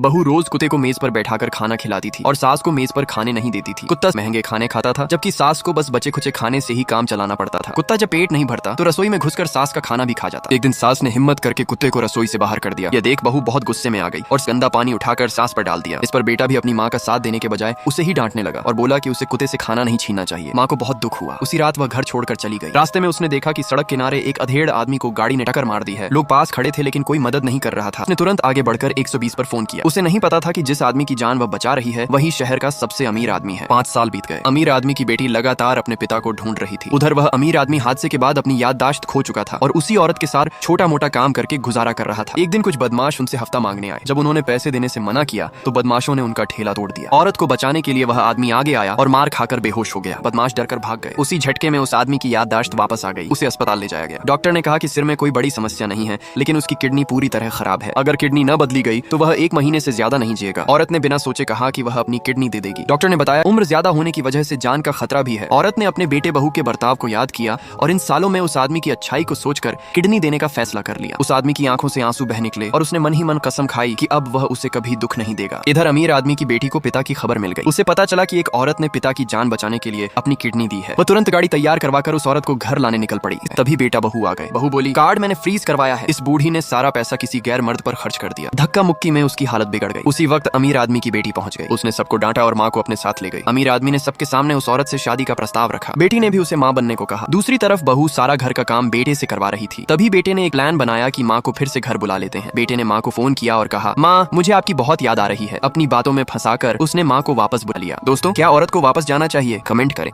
बहू रोज कुत्ते को मेज पर बैठाकर खाना खिलाती थी और सास को मेज पर खाने नहीं देती थी। कुत्ता महंगे खाने खाता था जबकि सास को बस बचे खुचे खाने से ही काम चलाना पड़ता था। कुत्ता जब पेट नहीं भरता तो रसोई में घुसकर सास का खाना भी खा जाता। एक दिन सास ने हिम्मत करके कुत्ते को रसोई से बाहर कर दिया। यह देख बहू बहुत गुस्से में आ गई और गंदा पानी उठाकर सास पर डाल दिया। इस पर बेटा भी अपनी माँ का साथ देने के बजाय उसे ही डांटने लगा और बोला कि उसे कुत्ते से खाना नहीं छीनना चाहिए। माँ को बहुत दुख हुआ। उसी रात वह घर छोड़कर चली गई। रास्ते में उसने देखा कि सड़क किनारे एक अधेड़ आदमी को गाड़ी ने टक्कर मार दी है। लोग पास खड़े थे लेकिन कोई मदद नहीं कर रहा था। उसने तुरंत आगे बढ़कर 120 पर फोन किया। उसे नहीं पता था कि जिस आदमी की जान वह बचा रही है वही शहर का सबसे अमीर आदमी है। 5 साल बीत गए। अमीर आदमी की बेटी लगातार अपने पिता को ढूंढ रही थी। उधर वह अमीर आदमी हादसे के बाद अपनी याददाश्त खो चुका था और उसी औरत के साथ छोटा मोटा काम करके गुजारा कर रहा था। एक दिन कुछ बदमाश उनसे हफ्ता मांगने आए। जब उन्होंने पैसे देने से मना किया तो बदमाशों ने उनका ठेला तोड़ दिया। औरत को बचाने के लिए वह आदमी आगे आया और मार खाकर बेहोश हो गया। बदमाश डरकर भाग गए। उसी झटके में उस आदमी की याददाश्त वापस आ गई। उसे अस्पताल ले जाया गया। डॉक्टर ने कहा कि सिर में कोई बड़ी समस्या नहीं है लेकिन उसकी किडनी पूरी तरह खराब है। अगर किडनी न बदली गई तो वह 1 महीने से ज्यादा नहीं जिएगा। औरत ने बिना सोचे कहा कि वह अपनी किडनी दे देगी। डॉक्टर ने बताया उम्र ज्यादा होने की वजह से जान का खतरा भी है। औरत ने अपने बेटे बहू के बर्ताव को याद किया और इन सालों में उस आदमी की अच्छाई को सोचकर किडनी देने का फैसला कर लिया। उस आदमी की आंखों से आंसू बह निकले और उसने मन ही मन कसम खाई कि अब वह उसे कभी दुख नहीं देगा। इधर अमीर आदमी की बेटी को पिता की खबर मिल गई। उसे पता चला कि एक औरत ने पिता की जान बचाने के लिए अपनी किडनी दी है। वह तुरंत गाड़ी तैयार करवाकर उस औरत को घर लाने निकल पड़ी। तभी बेटा बहू आ गए। बहू बोली कार्ड मैंने फ्रीज करवाया है। इस बूढ़ी ने सारा पैसा किसी गैर मर्द पर खर्च कर दिया। धक्का मुक्की में उसकी हालत बिगड़ गई। उसी वक्त अमीर आदमी की बेटी पहुंच गई। उसने सबको डांटा और माँ को अपने साथ ले गई। अमीर आदमी ने सबके सामने उस औरत से शादी का प्रस्ताव रखा। बेटी ने भी उसे माँ बनने को कहा। दूसरी तरफ बहू सारा घर का काम बेटे से करवा रही थी। तभी बेटे ने एक प्लान बनाया कि माँ को फिर से घर बुला लेते हैं। बेटे ने माँ को फोन किया और कहा माँ मुझे आपकी बहुत याद आ रही है। अपनी बातों में फंसाकर उसने माँ को वापस बुला लिया। दोस्तों क्या औरत को वापस जाना चाहिए? कमेंट करें।